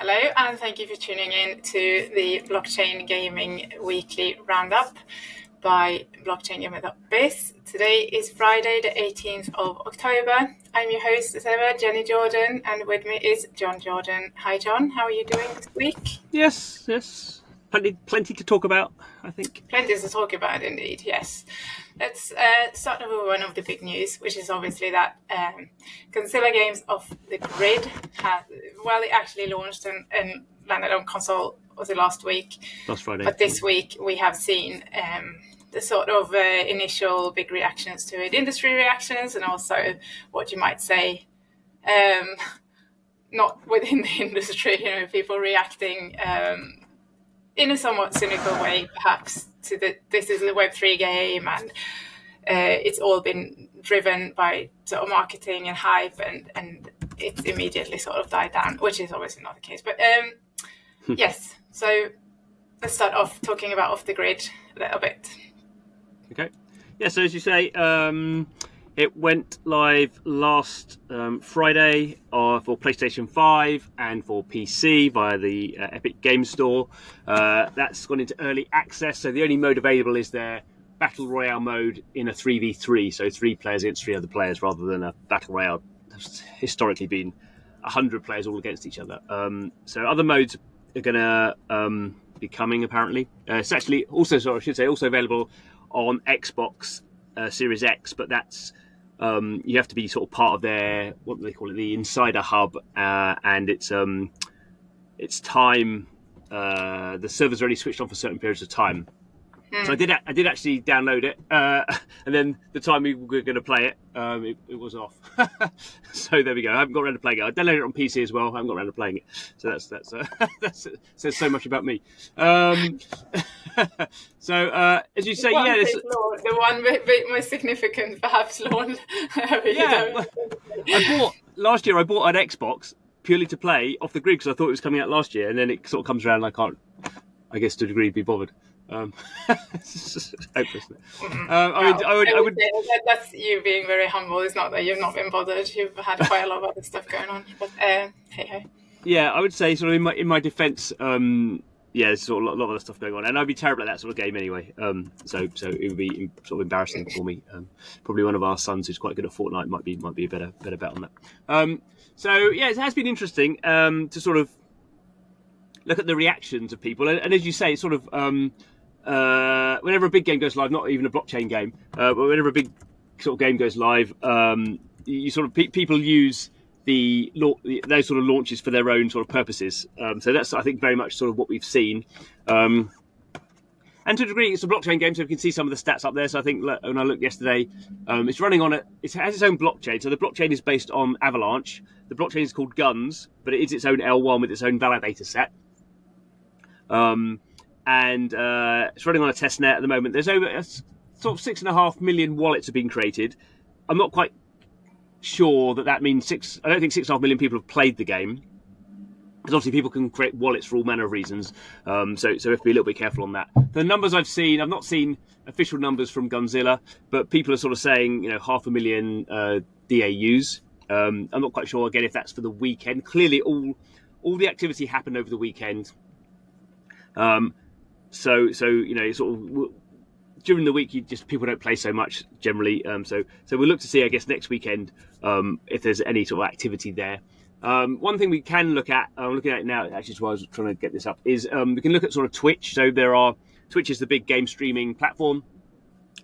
Hello, and thank you for tuning in to the Blockchain Gaming Weekly Roundup by blockchaingaming.biz. Today is Friday, the 18th of October. I'm your host, as ever, Jenny Jordan, and with me is John Jordan. Hi, John. How are you doing this week? Yes. Plenty to talk about, I think. Plenty to talk about, indeed, yes. Let's start with one of the big news, which is obviously that Gunz Games off the grid it actually launched and landed on console was it last week? Last Friday. But this week we have seen the sort of initial big reactions to it, industry reactions, and also what you might say, not within the industry, people reacting in a somewhat cynical way, perhaps, to this is a Web3 game, and it's all been driven by sort of marketing and hype, and it's immediately sort of died down, which is obviously not the case. But yes, so let's start off talking about off the grid a little bit. Okay. Yeah, so as you say, it went live last Friday for PlayStation 5 and for PC via the Epic Games Store. That's gone into early access, so the only mode available is their Battle Royale mode in a 3v3, so 3 players against 3 other players rather than a Battle Royale that's historically been 100 players all against each other. So other modes are going to be coming, apparently. It's actually also available on Xbox Series X, but that's you have to be sort of part of their, what do they call it, the Insider Hub, and it's time. The server's already switched on for certain periods of time. So I did actually download it, and then the time we were going to play it, it was off. So there we go. I haven't got around to playing it. I downloaded it on PC as well. I haven't got around to playing it. So that says so much about me. So as you say, The one most significant, perhaps, launch. Last year I bought an Xbox purely to play off the grid because I thought it was coming out last year, and then it sort of comes around and I can't, I guess, to a degree, be bothered. It's hopeless. I would say that's you being very humble. It's not that you've not been bothered. You've had quite a lot of other stuff going on. But hey ho. Yeah, I would say sort of in my defence. There's sort of a lot of other stuff going on, and I'd be terrible at that sort of game anyway. So it would be sort of embarrassing for me. Probably one of our sons who's quite good at Fortnite might be a better bet on that. So yeah, it has been interesting to sort of look at the reactions of people, and as you say, it's sort of. Whenever a big game goes live, not even a blockchain game, but whenever a big sort of game goes live, you sort of people use those sort of launches for their own sort of purposes. So that's, I think, very much sort of what we've seen. And to a degree, it's a blockchain game, so we can see some of the stats up there. So I think when I looked yesterday, it's running on it has its own blockchain. So the blockchain is based on Avalanche. The blockchain is called Gunz, but it is its own L1 with its own validator set. And it's running on a testnet at the moment. There's over sort of 6.5 million wallets have been created. I'm not quite sure that means I don't think 6.5 million people have played the game, because obviously people can create wallets for all manner of reasons. So we have to be a little bit careful on that. The numbers I've not seen official numbers from Gunz, but people are sort of saying 500,000 DAUs. I'm not quite sure again if that's for the weekend. Clearly, all the activity happened over the weekend. So sort of during the week, people don't play so much generally. So we'll look to see, I guess, next weekend if there's any sort of activity there. One thing we can look at, I'm looking at it now, actually, while I was trying to get this up, is we can look at sort of Twitch. So Twitch is the big game streaming platform,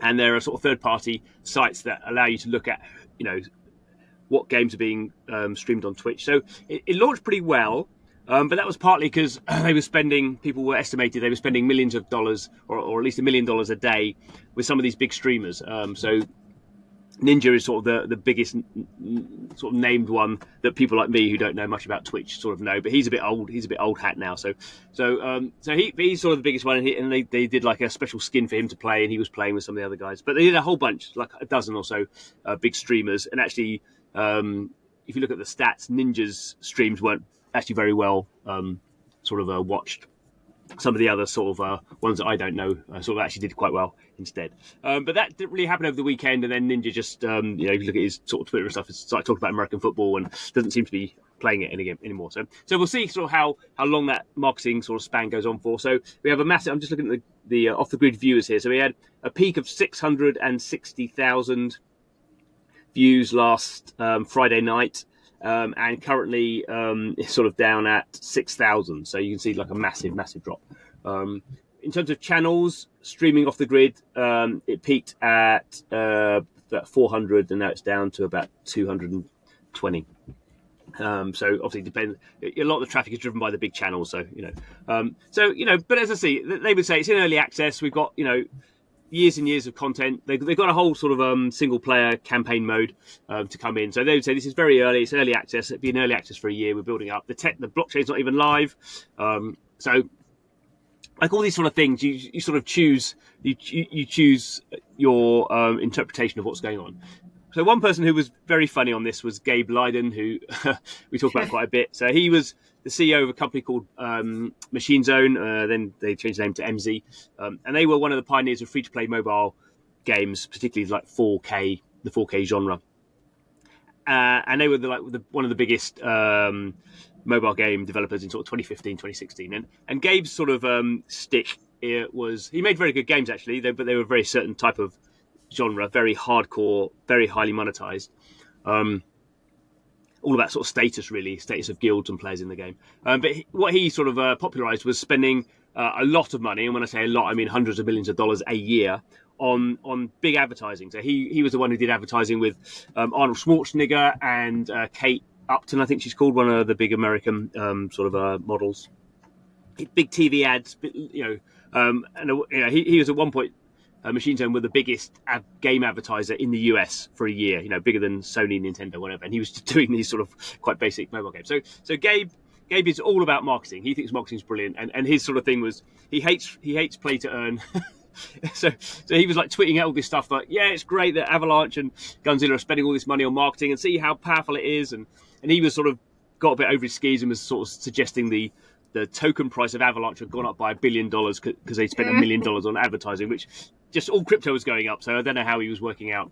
and there are sort of third-party sites that allow you to look at, what games are being streamed on Twitch. So it launched pretty well. But that was partly because people were estimated they were spending millions of dollars, or at least $1 million a day with some of these big streamers. So Ninja is sort of the biggest sort of named one that people like me who don't know much about Twitch sort of know. But he's a bit old. He's a bit old hat now. So he's sort of the biggest one. And they did like a special skin for him to play, and he was playing with some of the other guys. But they did a whole bunch, like a dozen or so big streamers. And actually, if you look at the stats, Ninja's streams weren't actually very well watched. Some of the other sort of ones that I don't know sort of actually did quite well instead. But that didn't really happen over the weekend, and then Ninja just, if you look at his sort of Twitter and stuff, it's like talking about American football and doesn't seem to be playing it anymore. So we'll see sort of how long that marketing sort of span goes on for. So we have a massive. I'm just looking at the off the grid viewers here. So we had a peak of 660,000 views last Friday night. And currently it's sort of down at 6,000. So you can see like a massive drop. In terms of channels streaming off the grid, it peaked at about 400, and now it's down to about 220. So obviously, depends. A lot of the traffic is driven by the big channels. So but as I see, they would say it's in early access. We've got years and years of content. They've got a whole sort of single player campaign mode to come in. So they would say this is very early. It's early access. It'd be in early access for a year. We're building up the blockchain's not even live. So like all these sort of things, you sort of choose you choose your interpretation of what's going on. So one person who was very funny on this was Gabe Leydon, who we talk about quite a bit. So he was the CEO of a company called Machine Zone. Then they changed the name to MZ. And they were one of the pioneers of free-to-play mobile games, particularly like the 4K genre. And they were one of the biggest mobile game developers in sort of 2015, 2016. And Gabe's sort of stick was, he made very good games actually, but they were a very certain type of genre, very hardcore, very highly monetized. All about sort of status of guilds and players in the game. But what he sort of popularized was spending a lot of money, and when I say a lot, I mean hundreds of millions of dollars a year on big advertising. So he was the one who did advertising with Arnold Schwarzenegger and Kate Upton, I think she's called, one of the big American models. Big TV ads, he was at one point. Machine Zone were the biggest game advertiser in the US for a year, bigger than Sony, Nintendo, whatever. And he was doing these sort of quite basic mobile games. So Gabe is all about marketing. He thinks marketing is brilliant, and his sort of thing was he hates play to earn. so he was like tweeting out all this stuff like, yeah, it's great that Avalanche and Gunzilla are spending all this money on marketing, and see how powerful it is. And he was sort of got a bit over his skis and was sort of suggesting the token price of Avalanche had gone up by $1 billion because they spent $1 million on advertising, which just all crypto was going up. So I don't know how he was working out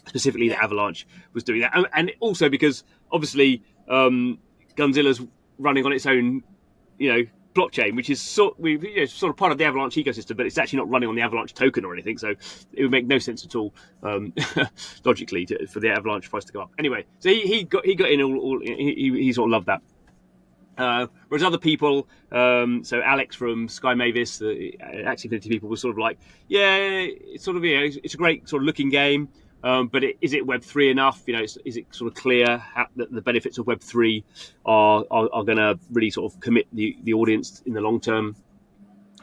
specifically that Avalanche was doing that. And also because obviously Gunzilla's running on its own, blockchain, which is sort of part of the Avalanche ecosystem, but it's actually not running on the Avalanche token or anything. So it would make no sense at all logically for the Avalanche price to go up. Anyway, so he got in he sort of loved that. Whereas other people, so Alex from Sky Mavis, the Axie Infinity people, was sort of like, yeah, it's sort of it's a great sort of looking game, but is it Web3 enough? Is it sort of clear that the benefits of Web3 are going to really sort of commit the audience in the long term?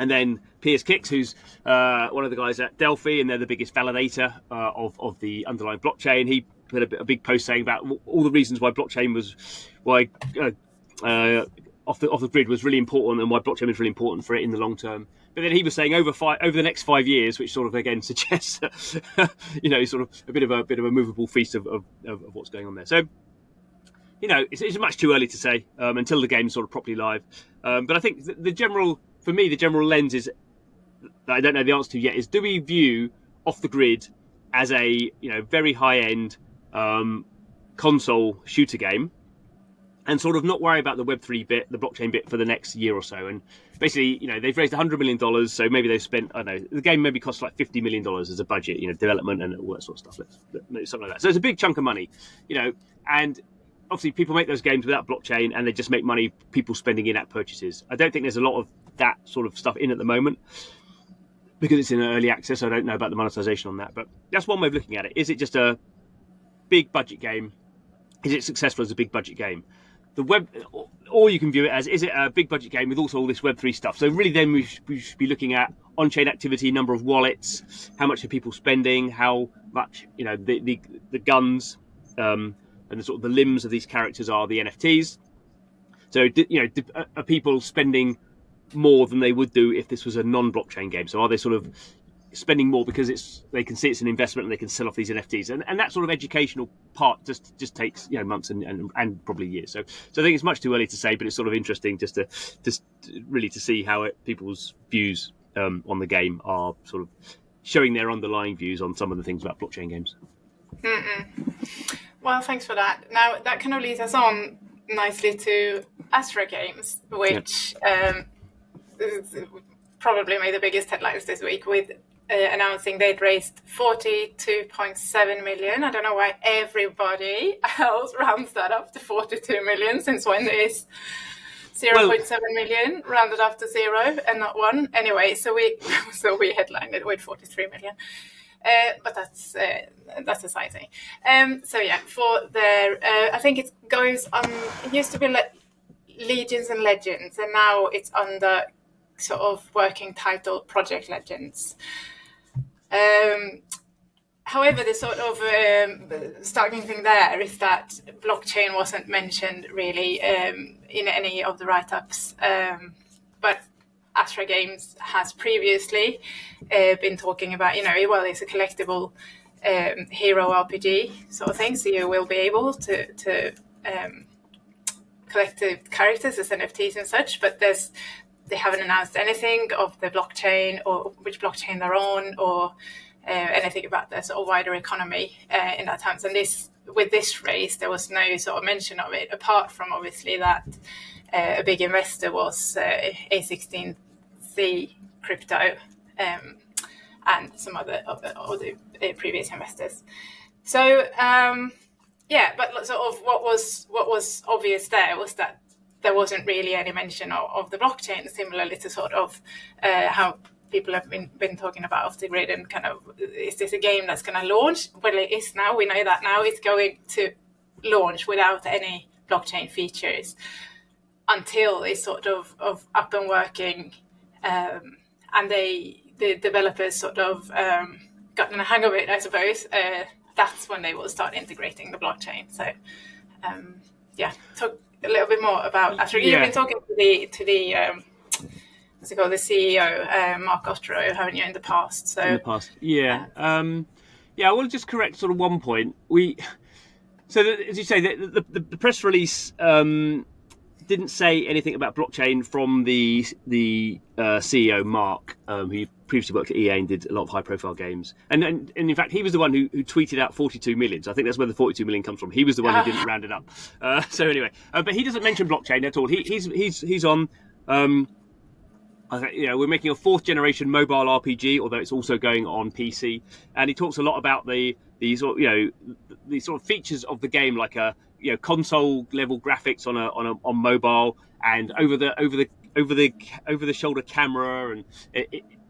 And then Piers Kicks, who's one of the guys at Delphi, and they're the biggest validator of the underlying blockchain. He put a big post saying about all the reasons why blockchain was off the grid was really important, and why blockchain was really important for it in the long term. But then he was saying over the next 5 years, which sort of again suggests sort of a bit of a movable feast of what's going on there. So it's much too early to say until the game's sort of properly live. But I think the general lens is that I don't know the answer to yet is, do we view off the grid as a very high end console shooter game, and sort of not worry about the Web3 bit, the blockchain bit, for the next year or so? And basically, they've raised $100 million, so maybe they've spent, I don't know, the game maybe costs like $50 million as a budget, development and all that sort of stuff, something like that. So it's a big chunk of money, and obviously people make those games without blockchain, and they just make money, people spending in-app purchases. I don't think there's a lot of that sort of stuff in at the moment, because it's in early access. I don't know about the monetization on that, but that's one way of looking at it. Is it just a big budget game? Is it successful as a big budget game? Or you can view it as, is it a big budget game with also all this Web3 stuff? So really then we should be looking at on-chain activity, number of wallets, how much are people spending, how much, the guns and the sort of the limbs of these characters are the NFTs. So, are people spending more than they would do if this was a non-blockchain game? So are they sort of spending more because they can see it's an investment and they can sell off these NFTs, and that sort of educational part just takes months and probably years. So I think it's much too early to say, but it's sort of interesting just really to see how people's views on the game are sort of showing their underlying views on some of the things about blockchain games. Well, thanks for that. Now that kind of leads us on nicely to Azra Games, which probably made the biggest headlines this week with announcing they'd raised 42.7 million. I don't know why everybody else rounds that up to 42 million, since when is 0.7 million rounded up to 0 and not 1. Anyway, so we headlined it with 43 million. But that's a side thing. So yeah, for their, I think it goes on. It used to be Legions and Legends, and now it's under sort of working title Project Legends. However, the sort of starting thing there is that blockchain wasn't mentioned really in any of the write-ups, but Azra Games has previously been talking about, well, it's a collectible hero RPG sort of thing, so you will be able to collect the characters as NFTs and such, but they haven't announced anything of the blockchain or which blockchain they're on or anything about the sort of wider economy in that terms. And with this raise, there was no sort of mention of it, apart from obviously that a big investor was A16Z Crypto and some other of the previous investors. So but sort of what was obvious there was that there wasn't really any mention of the blockchain, similarly to sort of how people have been talking about off the grid and kind of, is this a game that's going to launch? Well, it is now. We know that now. It's going to launch without any blockchain features until it's sort of up and working, and the developers sort of gotten a hang of it, I suppose. That's when they will start integrating the blockchain. So, talk a little bit more about. After you've been talking to the what's it called, the CEO, Mark Ostro, haven't you, in the past? So in the past, I will just correct sort of one point. As you say, the press release didn't say anything about blockchain from the CEO Mark, who previously worked at EA and did a lot of high-profile games, and in fact he was the one who tweeted out 42 million. So I think that's where the 42 million comes from. He was the one who didn't round it up. So anyway, but he doesn't mention blockchain at all. He's on. I think, we're making a 4th generation mobile RPG, although it's also going on PC, and he talks a lot about the sort of features of the game, like a console level graphics on mobile and over the shoulder camera. And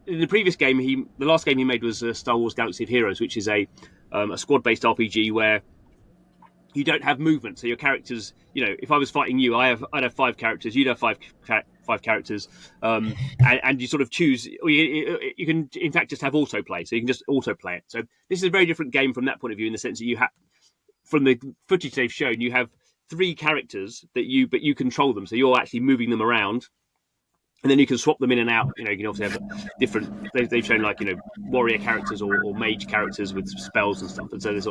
in the previous game, the last game he made was Star Wars Galaxy of Heroes, which is a squad based RPG where you don't have movement, so your characters, if I was fighting you, I'd have 5 characters, you'd have five characters, and you sort of choose. You can, in fact, just have autoplay, so you can just autoplay it. So this is a very different game from that point of view, in the sense that you have, from the footage they've shown, you have 3 characters but you control them, so you're actually moving them around. And then you can swap them in and out. You can obviously have different. They've shown warrior characters or mage characters with spells and stuff. And so there's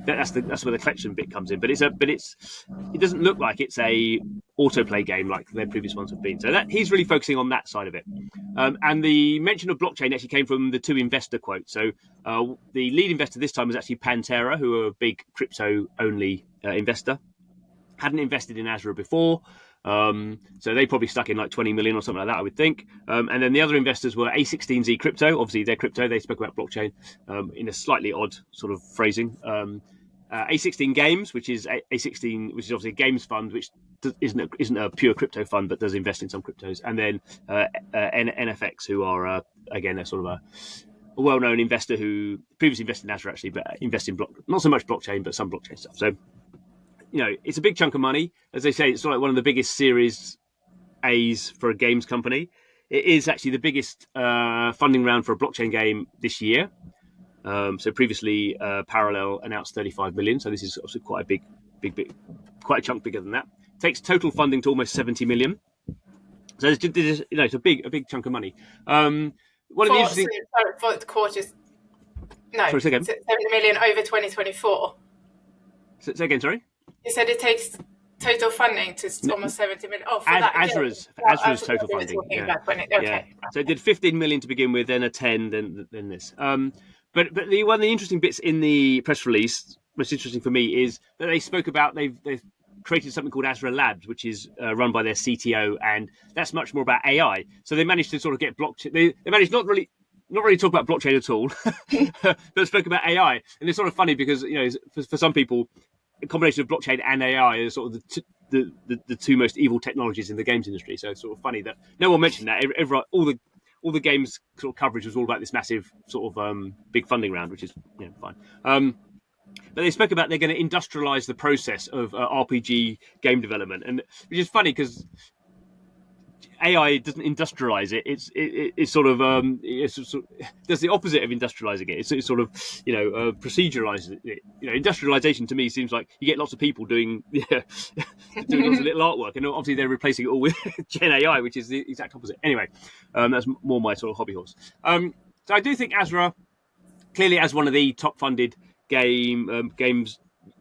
that's where the collection bit comes in. But it doesn't look like it's a autoplay game like their previous ones have been. So that he's really focusing on that side of it. And the mention of blockchain actually came from the 2 investor quotes. So the lead investor this time was actually Pantera, who are a big crypto only investor. Hadn't invested in Azra before. So they probably stuck in like 20 million or something like that, I would think. And then the other investors were A16Z Crypto. Obviously, they're crypto. They spoke about blockchain in a slightly odd sort of phrasing. A16 Games, which is A16, which is obviously a games fund, which isn't a pure crypto fund, but does invest in some cryptos. And then NFX, who are again a sort of a well-known investor who previously invested in Azra, actually, but invest in not so much blockchain, but some blockchain stuff. So, it's a big chunk of money. As they say, it's like one of the biggest Series A's for a games company. It is actually the biggest funding round for a blockchain game this year. So previously, Parallel announced 35 million. So this is also quite a big, quite a chunk bigger than that. Takes total funding to almost 70 million. So it's a big chunk of money. One of the interesting for the quarters. No, sorry, say again. 70 million over 2024. Say again, sorry. You said it takes total funding to almost 70 million. Oh, for Azra's total funding. Yeah. So it did 15 million to begin with, then a 10, then this. But one of the interesting bits in the press release, most interesting for me, is that they spoke about they've created something called Azra Labs, which is run by their CTO, and that's much more about AI. So they managed to sort of get blockchain. They managed not really talk about blockchain at all, but spoke about AI. And it's sort of funny because for some people, a combination of blockchain and AI is sort of the two most evil technologies in the games industry. So it's sort of funny that no one mentioned that. All the games sort of coverage was all about this massive sort of big funding round, which is fine. But they spoke about they're going to industrialize the process of RPG game development, and which is funny because AI doesn't industrialize it. It's sort of does the opposite of industrializing it. It's sort of proceduralizes it. Industrialization to me seems like you get lots of people doing lots of little artwork, and obviously they're replacing it all with Gen AI, which is the exact opposite. Anyway, that's more my sort of hobby horse. So I do think Azra, clearly as one of the top funded games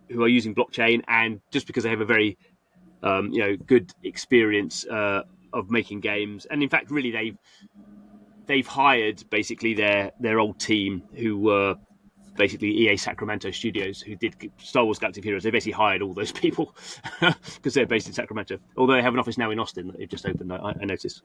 who are using blockchain, and just because they have a very good experience of making games, and in fact really they've hired basically their old team who were basically EA Sacramento Studios, who did Star Wars Galactic Heroes. They basically hired all those people because they're based in Sacramento, although they have an office now in Austin that they've just opened. I noticed.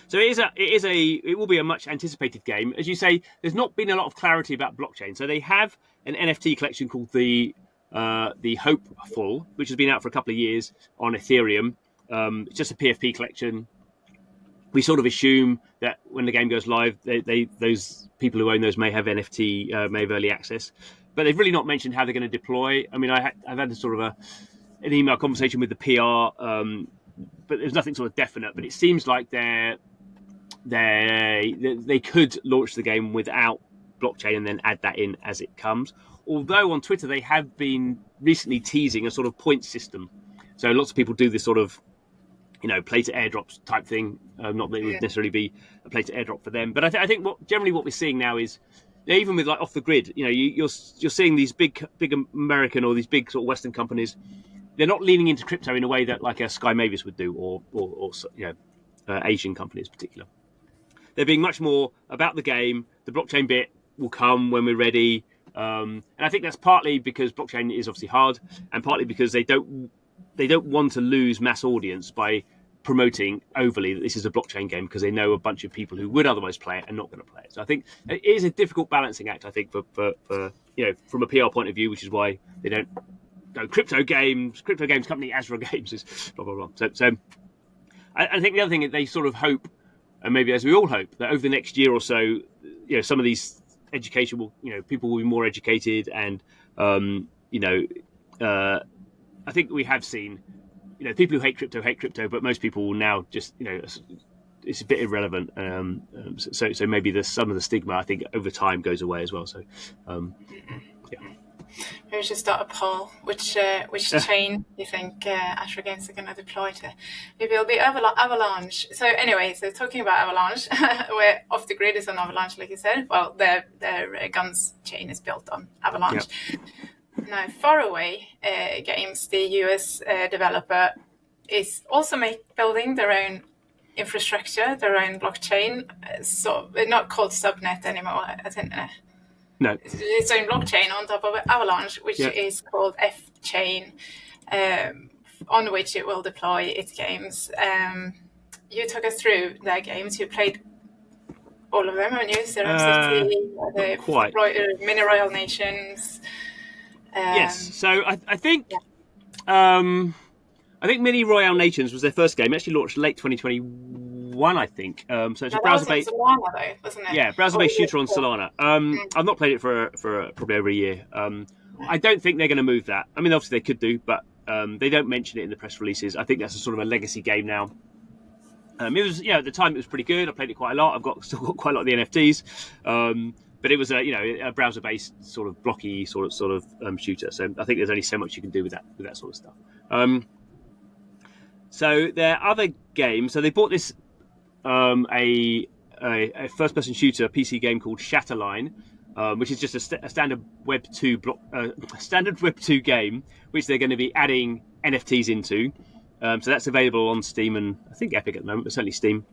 So it will be a much anticipated game. As you say, there's not been a lot of clarity about blockchain. So they have an NFT collection called the Hopeful, which has been out for a couple of years on Ethereum. It's just a PFP collection. We sort of assume that when the game goes live, those people who own those may have NFT, may have early access, but they've really not mentioned how they're going to deploy. I mean, I've had a sort of an email conversation with the PR, but there's nothing sort of definite. But it seems like they could launch the game without blockchain and then add that in as it comes. Although on Twitter they have been recently teasing a sort of point system. So lots of people do this sort of play to airdrops type thing. Not that it would necessarily be a play to airdrop for them, but I think generally what we're seeing now is even with like off the grid, you're seeing these big American or these big sort of Western companies. They're not leaning into crypto in a way that like a Sky Mavis would do, or Asian companies in particular. They're being much more about the game. The blockchain bit will come when we're ready, and I think that's partly because blockchain is obviously hard, and partly because they don't want to lose mass audience by promoting overly that this is a blockchain game, because they know a bunch of people who would otherwise play it are not going to play it. So I think it is a difficult balancing act. I think for from a PR point of view, which is why they don't go crypto games company Azra Games is blah blah blah. So I think the other thing is they sort of hope, and maybe as we all hope, that over the next year or so, some of these education will, people will be more educated, and I think we have seen, people who hate crypto, but most people will now just, it's a bit irrelevant. So maybe some of the stigma, I think, over time goes away as well. So, yeah. Maybe we should start a poll. Which chain do you think Azra Games are going to deploy to? Maybe it'll be Avalanche. So anyway, talking about Avalanche, where Off the Grid is on Avalanche, like you said. Well, their Gunz chain is built on Avalanche. Yeah. Now, Faraway Games, the US developer, is also building their own infrastructure, their own blockchain. So they're not called subnet anymore, I think. No. Its own blockchain on top of Avalanche, which is called FCHAIN, on which it will deploy its games. You took us through their games. You played all of them, haven't you? Serum City, Mini Royal Nations. Yes. So I think Mini Royale Nations was their first game. It actually launched late 2021, I think. So it's a browser-based, Solana, though, wasn't it? Yeah, browser-based shooter on Solana. I've not played it for probably over a year. I don't think they're going to move that. I mean, obviously they could do, but they don't mention it in the press releases. I think that's a sort of a legacy game now. It was, at the time it was pretty good. I played it quite a lot. I've still got quite a lot of the NFTs. But it was a browser-based sort of blocky sort of shooter. So I think there's only so much you can do with that sort of stuff. So their other games. So they bought this a first-person shooter PC game called Shatterline, which is just a standard Web 2 game, which they're going to be adding NFTs into. So that's available on Steam and I think Epic at the moment, but certainly Steam.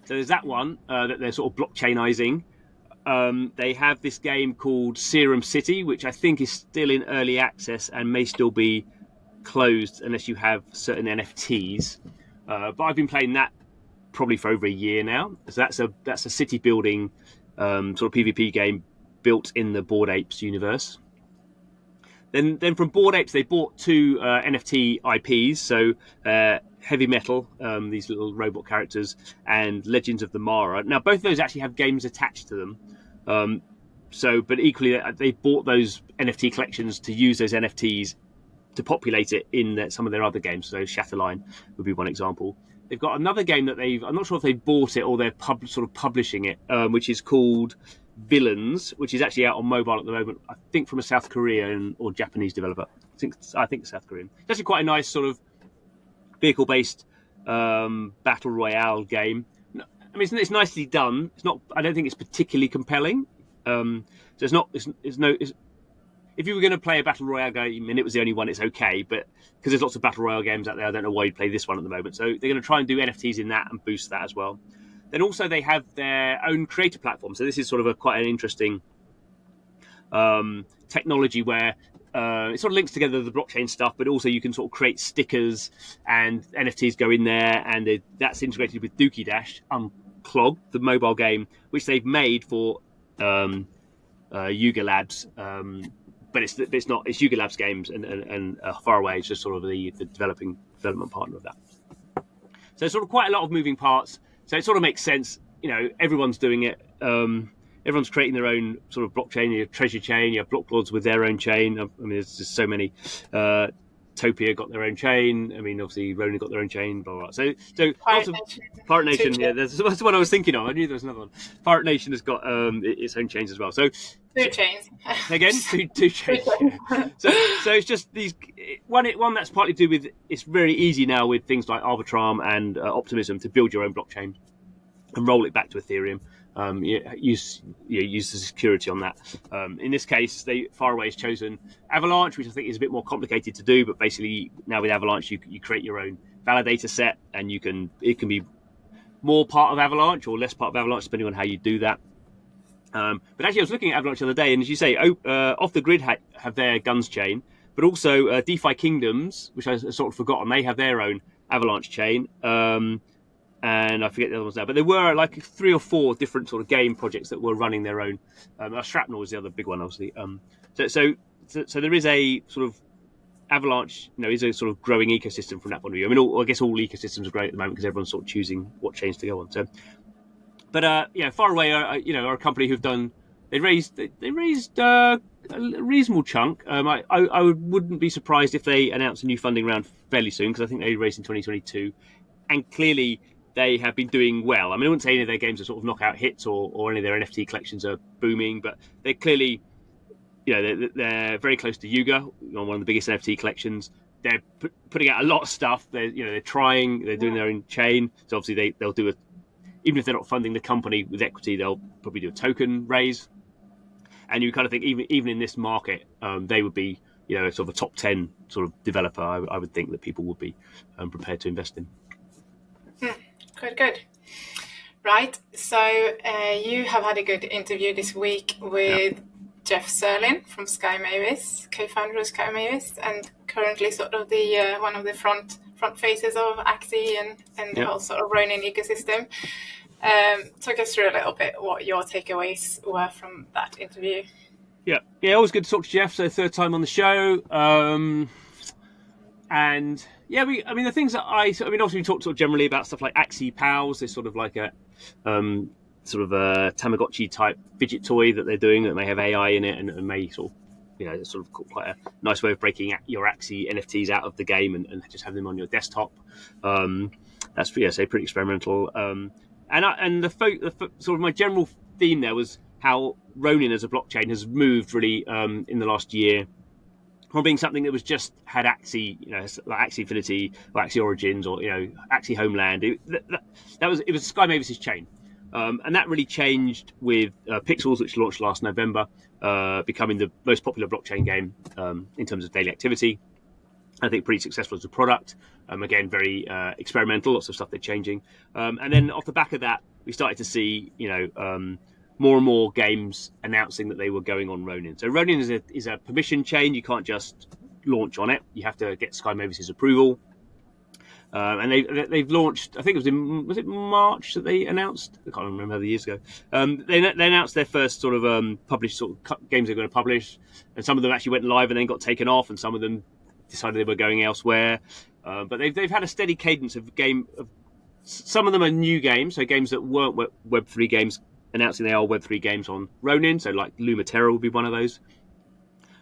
So there's that one that they're sort of blockchainizing. They have this game called Serum City, which I think is still in early access and may still be closed unless you have certain NFTs. But I've been playing that probably for over a year now. So that's a city building sort of PvP game built in the Bored Apes universe. Then from Bored Apes, they bought 2 NFT IPs, so Heavy Metal, these little robot characters, and Legends of the Mara. Now, both of those actually have games attached to them. But equally, they bought those NFT collections to use those NFTs to populate it in some of their other games. So Shatterline would be one example. They've got another game that I'm not sure if they bought it or they're sort of publishing it, which is called Villains, which is actually out on mobile at the moment, I think from a South Korean or Japanese developer. I think South Korean. It's actually quite a nice sort of vehicle-based battle royale game. I mean, it's nicely done. It's not. I don't think it's particularly compelling. So it's not. If you were going to play a battle royale game and it was the only one, it's okay. But because there's lots of battle royale games out there, I don't know why you'd play this one at the moment. So they're going to try and do NFTs in that and boost that as well. Then also they have their own creator platform. So this is sort of quite an interesting technology where it sort of links together the blockchain stuff, but also you can sort of create stickers and NFTs go in there, and that's integrated with Dookie Dash Unclogged, the mobile game, which they've made for Yuga Labs. But it's not. It's Yuga Labs Games and Faraway is just sort of the development partner of that. So sort of quite a lot of moving parts. So it sort of makes sense. Everyone's doing it. Everyone's creating their own sort of blockchain. You have Treasure Chain. You have Block Lords with their own chain. I mean, there's just so many. Topia got their own chain. I mean, obviously Ronin got their own chain. Blah blah. So Pirate Nation. Yeah, that's what I was thinking of. I knew there was another one. Pirate Nation has got its own chains as well. So 2 chains. Again, two chains. Yeah. So it's just these one that's partly to do with it's very easy now with things like Arbitrum and Optimism to build your own blockchain and roll it back to Ethereum. Use the security on that. In this case, Faraway has chosen Avalanche, which I think is a bit more complicated to do. But basically, now with Avalanche, you create your own validator set, and it can be more part of Avalanche or less part of Avalanche, depending on how you do that. But actually, I was looking at Avalanche the other day, and as you say, Off the Grid have their Gunz chain, but also DeFi Kingdoms, which I sort of forgotten, they have their own Avalanche chain. And I forget the other ones now, but there were like 3 or 4 different sort of game projects that were running their own. Shrapnel was the other big one, obviously. So there is a sort of Avalanche, is a sort of growing ecosystem from that point of view. I mean, I guess all ecosystems are great at the moment because everyone's sort of choosing what chains to go on. So, but Faraway are a company who've done. They raised a reasonable chunk. I wouldn't be surprised if they announce a new funding round fairly soon because I think they raised in 2022, and clearly they have been doing well. I mean, I wouldn't say any of their games are sort of knockout hits or any of their NFT collections are booming, but they're clearly, they're very close to Yuga, one of the biggest NFT collections. They're putting out a lot of stuff. They're trying. They're doing their own chain. So obviously they'll do even if they're not funding the company with equity, they'll probably do a token raise. And you kind of think even in this market, they would be sort of a top 10 sort of developer. I would think that people would be prepared to invest in. Good. Right, so you have had a good interview this week with Jeff Zirlin from Sky Mavis, co-founder of Sky Mavis, and currently sort of the one of the front faces of Axie and the whole sort of Ronin ecosystem. Talk us through a little bit what your takeaways were from that interview. Yeah, always good to talk to Jeff. So 3rd time on the show. And the things that obviously we talked sort of generally about stuff like Axie Pals. There's sort of like a sort of a Tamagotchi type fidget toy that they're doing that may have AI in it and may sort of, sort of quite a nice way of breaking your Axie NFTs out of the game and just have them on your desktop. That's pretty experimental. And the sort of my general theme there was how Ronin as a blockchain has moved really in the last year. From being something that was just had Axie, like Axie Infinity or Axie Origins or Axie Homeland. It was Sky Mavis's chain, and that really changed with Pixels, which launched last November, becoming the most popular blockchain game in terms of daily activity. I think pretty successful as a product. Again, very experimental. Lots of stuff they're changing, and then off the back of that, we started to see more and more games announcing that they were going on Ronin. So Ronin is a permission chain. You can't just launch on it. You have to get Sky Mavis's approval. And they've launched. I think was it March that they announced? I can't remember how many years ago. They announced their first sort of published sort of games they're going to publish, and some of them actually went live and then got taken off, and some of them decided they were going elsewhere. But they've had a steady cadence of game. Some of them are new games, so games that weren't Web3 games, announcing they are Web3 games on Ronin. So like Lumaterra would be one of those.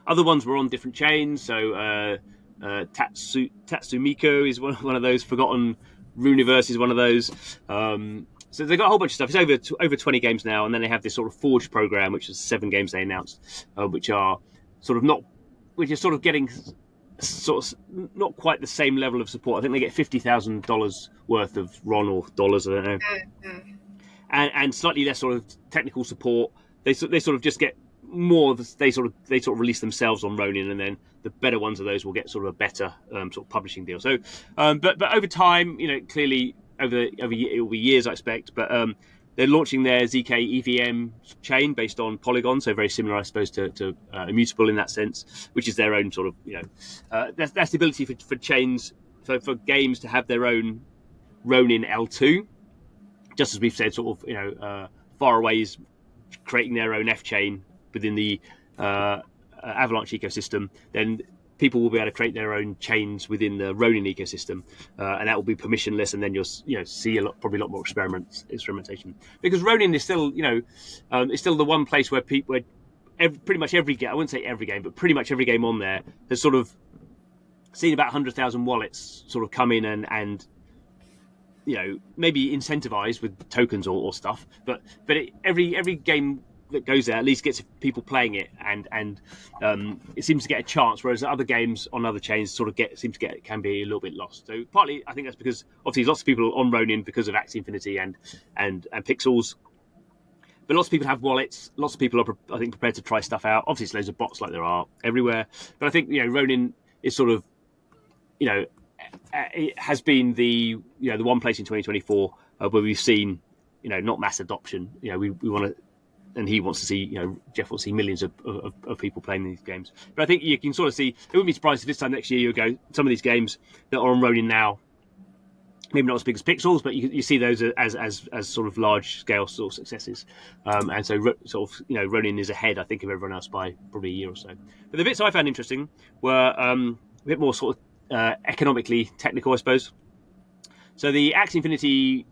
Other ones were on different chains, so. Tatsumiko is one of those. Forgotten Runiverse is one of those. So they've got a whole bunch of stuff. It's over 20 games now, and then they have this sort of Forge program, which is 7 games they announced, which are sort of getting sort of not quite the same level of support. I think they get $50,000 worth of RON or dollars, I don't know, and slightly less sort of technical support. They sort of just get more. They sort of release themselves on Ronin, and then the better ones of those will get sort of a better sort of publishing deal. So, but over time, clearly over it will be years, I expect. But they're launching their ZK EVM chain based on Polygon, so very similar, I suppose, to Immutable in that sense, which is their own sort of that's the ability for chains for games to have their own Ronin L2, just as we've said, sort of Faraway is creating their own FCHAIN within the Avalanche ecosystem, then people will be able to create their own chains within the Ronin ecosystem, and that will be permissionless. And then you'll see probably a lot more experimentation, because Ronin is still it's still the one place where pretty much every game, I wouldn't say every game, but pretty much every game on there has sort of seen about 100,000 wallets sort of come in and maybe incentivized with tokens or stuff, but every game that goes there at least gets people playing it, and it seems to get a chance, whereas other games on other chains sort of can be a little bit lost. So partly I think that's because obviously lots of people on Ronin because of Axie Infinity and Pixels, but lots of people have wallets. Lots of people are, I think, prepared to try stuff out. Obviously there's loads of bots like there are everywhere, but I think Ronin is sort of it has been the one place in 2024 where we've seen not mass adoption. We want to. And he wants to see, Jeff wants to see millions of people playing these games. But I think you can sort of see, it wouldn't be surprised if this time next year you go, some of these games that are on Ronin now, maybe not as big as Pixels, but you see those as sort of large scale sort of successes. And so sort of, Ronin is ahead, I think, of everyone else by probably a year or so. But the bits I found interesting were a bit more sort of economically technical, I suppose. So the Axie Infinity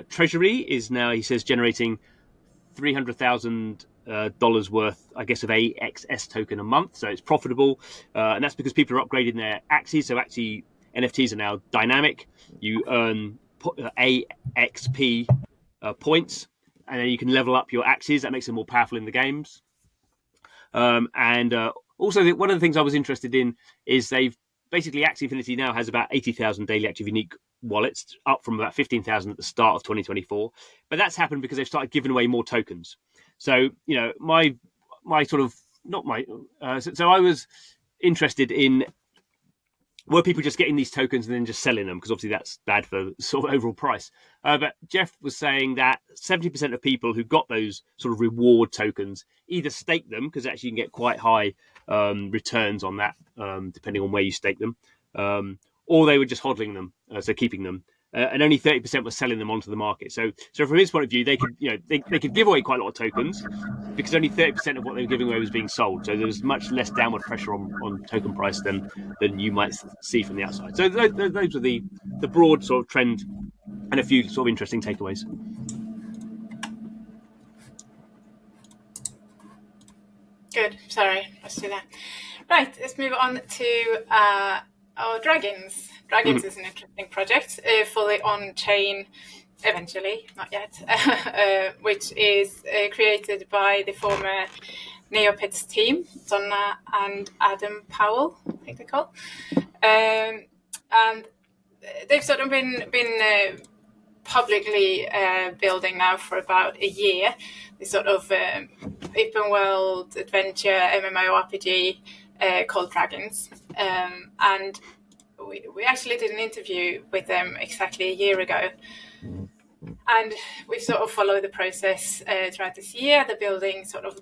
treasury is now, he says, generating $300,000 worth, I guess, of AXS token a month. So it's profitable. And that's because people are upgrading their Axies. So Axie NFTs are now dynamic. You earn AXP points, and then you can level up your Axies. That makes them more powerful in the games. And also, one of the things I was interested in is they've basically, Axie Infinity now has about 80,000 daily active unique wallets, up from about 15,000 at the start of 2024. But that's happened because they've started giving away more tokens. So, my sort of, not my, so I was interested in, were people just getting these tokens and then just selling them? Because obviously that's bad for sort of overall price. But Jeff was saying that 70% of people who got those sort of reward tokens either stake them, because actually you can get quite high returns on that, depending on where you stake them, or they were just hodling them, so keeping them. And only 30% were selling them onto the market. So from his point of view, they could, they could give away quite a lot of tokens because only 30% of what they were giving away was being sold. So there was much less downward pressure on token price than you might see from the outside. So those are the broad sort of trend and a few sort of interesting takeaways. Good. Sorry, let's do that. Right, let's move on to our Dragginz. Dragginz is an interesting project, fully on-chain, eventually, not yet, which is created by the former Neopets team, Donna and Adam Powell, I think they're called. And they've sort of been publicly building now for about a year. This sort of open world adventure MMORPG called Dragginz. And we actually did an interview with them exactly a year ago. And we've sort of followed the process throughout this year. The building sort of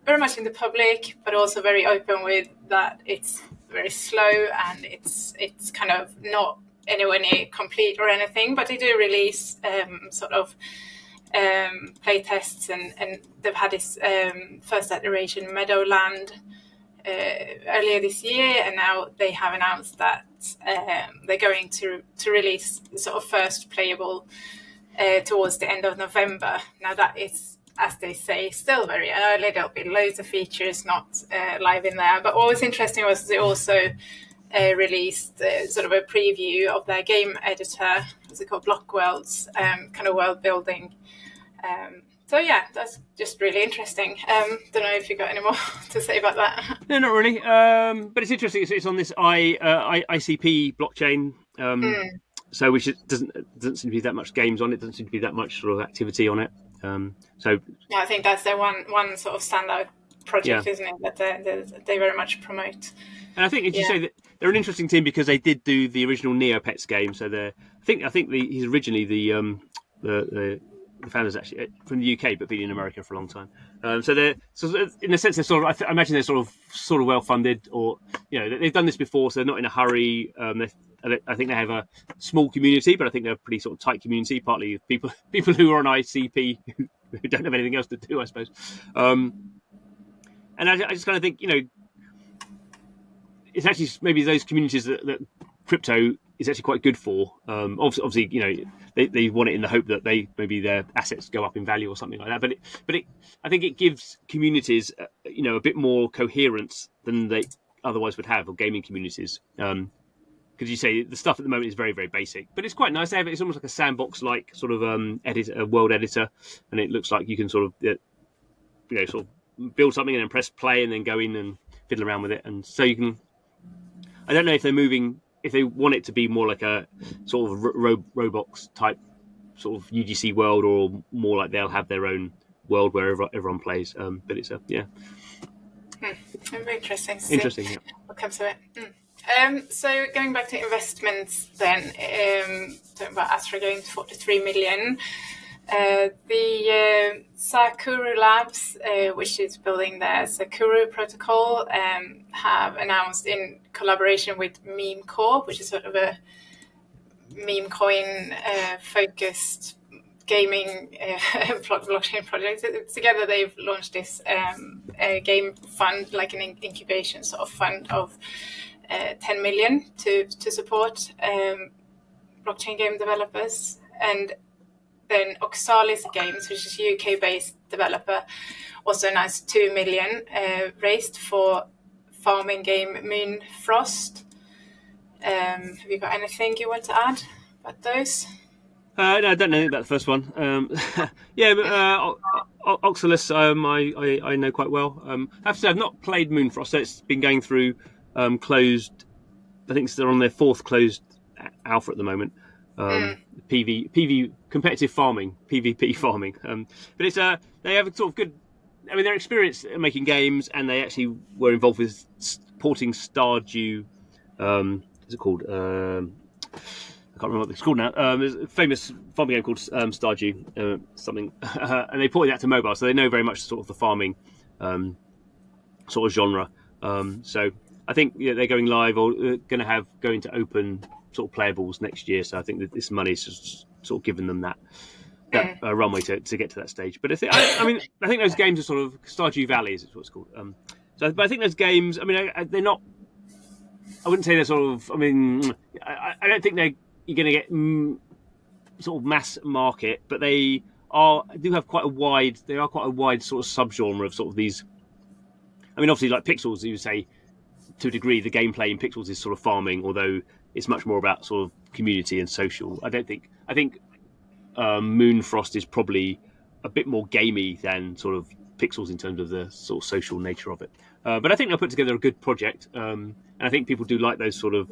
very much in the public, but also very open with that it's very slow, and it's kind of not anywhere near complete or anything. But they do release sort of play tests, and they've had this first iteration Meadowland earlier this year, and now they have announced that they're going to release sort of first playable towards the end of November. Now that is, as they say, still very early. There'll be loads of features not live in there. But what was interesting was they also released sort of a preview of their game editor, what's it called, Block Worlds, kind of world building. So yeah, that's just really interesting. Don't know if you got any more to say about that. No, not really. But it's interesting. It's on this ICP blockchain. So which doesn't seem to be that much games on it. Doesn't seem to be that much sort of activity on it. So yeah, I think that's the one sort of standout project, isn't it? That they very much promote. And I think, as you say, that they're an interesting team because they did do the original Neopets game. So I think he's originally the founders actually from the UK, but been in America for a long time. So they're in a sense they're sort of, I imagine they're sort of well funded, or they've done this before, so they're not in a hurry. I think they have a small community, but I think they're a pretty sort of tight community. Partly people who are on ICP who don't have anything else to do, I suppose. And I just kind of think it's actually maybe those communities that crypto is actually quite good for. Obviously, they want it in the hope that maybe their assets go up in value or something like that. But I think it gives communities a bit more coherence than they otherwise would have, or gaming communities. Because you say the stuff at the moment is very, very basic, but it's quite nice to have it. It's almost like a sandbox-like sort of world editor, and it looks like you can sort of build something and then press play and then go in and fiddle around with it. And so you can. I don't know if they want it to be more like a sort of Roblox type sort of UGC world, or more like they'll have their own world where everyone plays. But it's Very interesting. Interesting. Yeah. What comes of it? So going back to investments, then talking about Azra Games, 43 million. The Sakura Labs, which is building their Sakura protocol, have announced in collaboration with Meme Corp, which is sort of a meme coin focused gaming blockchain project. Together they've launched this game fund, like an incubation sort of fund of 10 million to support blockchain game developers. And then Oxalis Games, which is a UK-based developer, also announced 2 million raised for farming game Moonfrost. Have you got anything you want to add about those? No, I don't know about the first one. Oxalis, I know quite well. I have to say, I've not played Moonfrost, so it's been going through closed. I think they're on their 4th closed alpha at the moment. PV competitive farming, PvP farming. But it's they have a sort of good. I mean, they're experienced at making games, and they actually were involved with porting Stardew. What's it called? I can't remember what it's called now. There's a famous farming game called Stardew something, and they ported that to mobile, so they know very much sort of the farming sort of genre. So I think they're going live, or going to go into open sort of playables next year. So I think that this money's just sort of given them that runway to get to that stage. But I think those games are sort of Stardew Valley is what it's called. But I think those games. I mean, they're not. I wouldn't say they're sort of. I mean, I don't think you're going to get sort of mass market, but they do have quite a wide. They are quite a wide sort of subgenre of sort of these. I mean, obviously, like Pixels, you would say to a degree the gameplay in Pixels is sort of farming, although it's much more about sort of community and social. I think Moonfrost is probably a bit more gamey than sort of Pixels in terms of the sort of social nature of it. But I think they'll put together a good project, and I think people do like those sort of.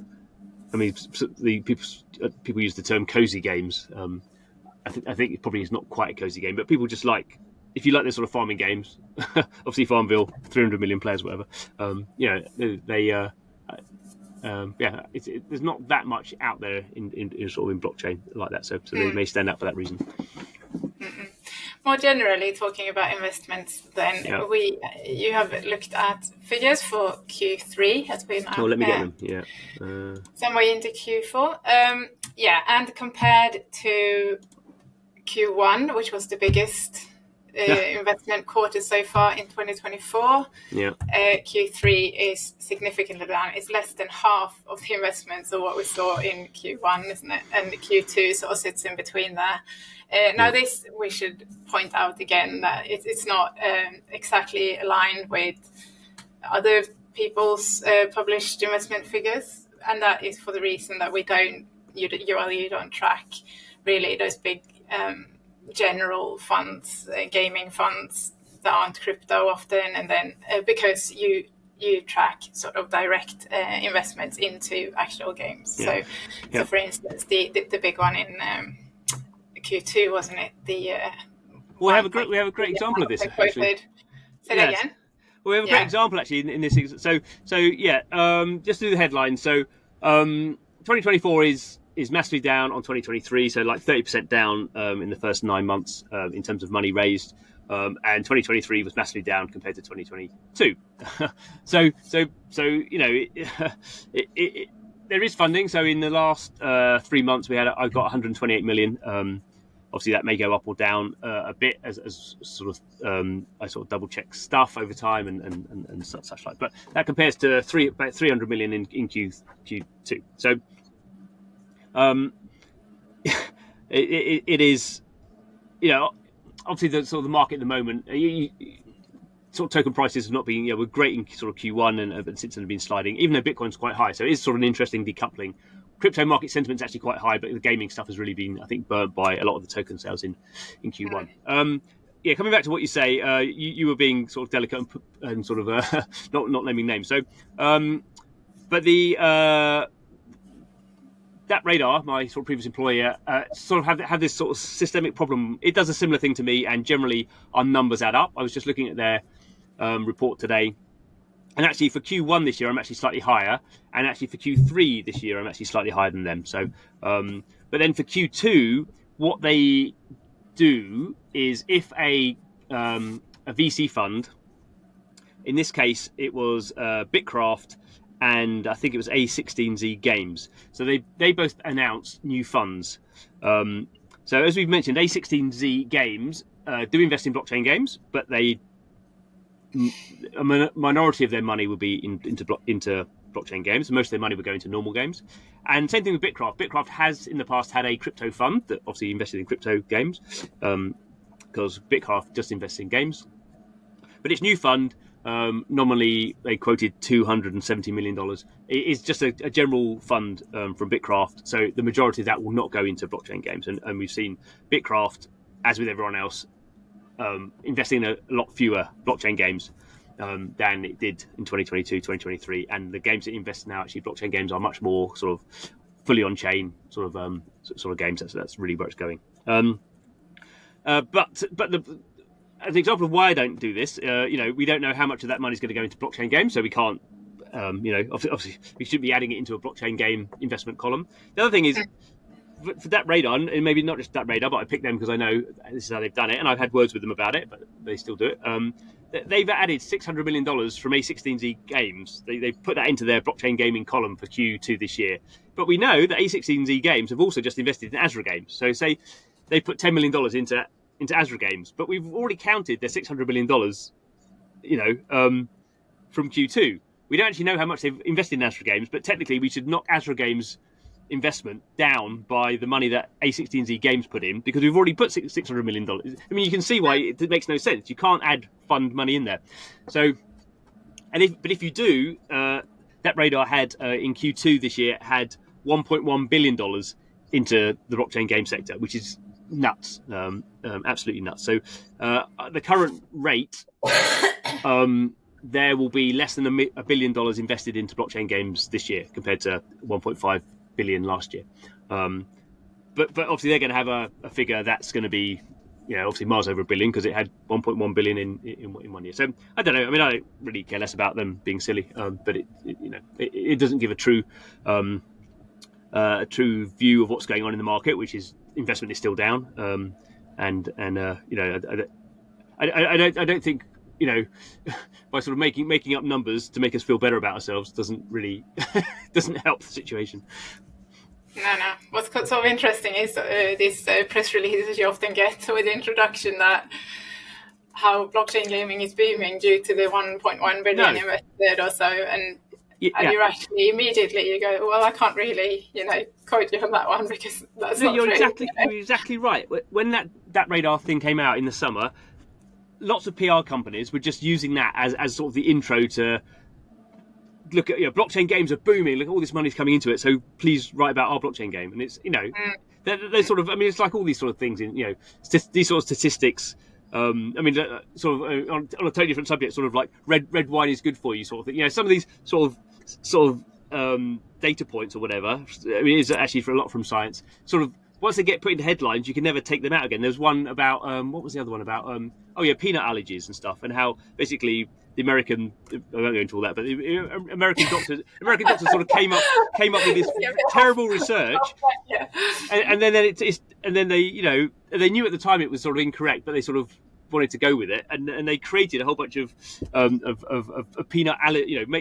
I mean, the people use the term cozy games. I think it probably is not quite a cozy game, but people just like. If you like those sort of farming games, obviously Farmville, 300 million players, whatever. There's not that much out there in sort of in blockchain like that, so they may stand out for that reason. more generally talking about investments, then you have looked at figures for Q3 as we now. Oh, let me get them. Yeah. Somewhere into Q4. And compared to Q1, which was the biggest investment quarter so far in 2024. Q3 is significantly down. It's less than half of the investments of what we saw in Q1, isn't it? And Q2 sort of sits in between there. Now, this we should point out again that it's not exactly aligned with other people's published investment figures, and that is for the reason that you don't track really those big general funds, gaming funds that aren't crypto often, and then because you track sort of direct investments into actual games. So for instance, the big one in Q2, wasn't it? We have a great example of this. Actually. Say that again. Well, we have a great example actually in this. So just to do the headlines. So 2024 is massively down on 2023, so like 30% down in the first 9 months in terms of money raised, and 2023 was massively down compared to 2022. so there is funding. So in the last 3 months, I got 128 million. Obviously, that may go up or down a bit as sort of I sort of double check stuff over time and such like. But that compares to about 300 million in Q2. So. It is, obviously the sort of the market at the moment. Sort of token prices have not been, were great in sort of Q1 and since they've been sliding. Even though Bitcoin's quite high, so it is sort of an interesting decoupling. Crypto market sentiment's actually quite high, but the gaming stuff has really been, I think, burnt by a lot of the token sales in Q1. Coming back to what you say, you were being sort of delicate and sort of not naming names. So, but the. That Radar, my sort of previous employer, sort of had this sort of systemic problem. It does a similar thing to me, and generally our numbers add up. I was just looking at their report today, and actually for Q1 this year, I'm actually slightly higher, and actually for Q3 this year, I'm actually slightly higher than them. So, but then for Q2, what they do is if a VC fund, in this case, it was Bitcraft, and I think it was A16Z Games. So they both announced new funds. So as we've mentioned, A16Z Games do invest in blockchain games, but a minority of their money would be into blockchain games. Most of their money would go into normal games. And same thing with Bitcraft. Bitcraft has in the past had a crypto fund that obviously invested in crypto games, because Bitcraft just invests in games. But its new fund, nominally they quoted $270 million. It is just a general fund from Bitcraft, so the majority of that will not go into blockchain games. And we've seen Bitcraft, as with everyone else, investing in a lot fewer blockchain games than it did in 2022, 2023. And the games it invests now, actually, blockchain games are much more sort of fully on chain sort of games. That's really where it's going. But as an example of why I don't do this, we don't know how much of that money is going to go into blockchain games, so we can't, obviously we should be adding it into a blockchain game investment column. The other thing is, for that Radar, and maybe not just that Radar, but I picked them because I know this is how they've done it, and I've had words with them about it, but they still do it. They've added $600 million from A16Z Games. They put that into their blockchain gaming column for Q2 this year. But we know that A16Z Games have also just invested in Azra Games. So say they put $10 million into Azra Games, but we've already counted their $600 million, from Q2. We don't actually know how much they've invested in Azra Games, but technically we should knock Azra Games investment down by the money that A16Z Games put in, because we've already put $600 million. I mean, you can see why it makes no sense. You can't add fund money in there. So, if you do, that Radar had in Q2 this year had $1.1 billion into the blockchain game sector, which is nuts, absolutely nuts. So the current rate, there will be less than $1 billion invested into blockchain games this year compared to 1.5 billion last year. But obviously they're going to have a figure that's going to be, obviously miles over $1 billion, because it had 1.1 billion in 1 year. So I don't know. I mean, I don't really care less about them being silly, but it doesn't give a true view of what's going on in the market, which is investment is still down. I don't think, by sort of making up numbers to make us feel better about ourselves doesn't help the situation. No. What's sort of interesting is these press releases you often get with the introduction that how blockchain gaming is booming due to the 1.1 billion invested or so, and you're actually immediately you go, well, I can't really quote you on that one because that's not you're true. You're exactly right. When that radar thing came out in the summer, lots of PR companies were just using that as sort of the intro to look at blockchain games are booming. Look, all this money's coming into it. So please write about our blockchain game. And it's they're sort of, I mean, it's like all these sort of things in these sort of statistics. I mean, sort of on a totally different subject, sort of like red wine is good for you, sort of thing. Some of these sort of data points or whatever. I mean, it's actually for a lot from science. Sort of once they get put into headlines, you can never take them out again. There's one about what was the other one about? Peanut allergies and stuff, and how basically the American, I won't go into all that, but the American doctors sort of came up with this terrible research, and then they knew at the time it was sort of incorrect, but they sort of wanted to go with it, and they created a whole bunch of peanut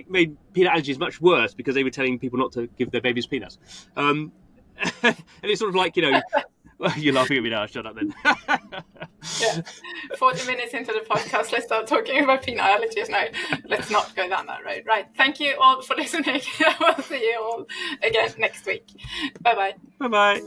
made peanut allergies much worse because they were telling people not to give their babies peanuts, and it's sort of like you're laughing at me now. Shut up then. 40 minutes into the podcast, let's start talking about peanut allergies now. Let's not go down that road. Right. Thank you all for listening. We'll see you all again next week. Bye bye. Bye bye.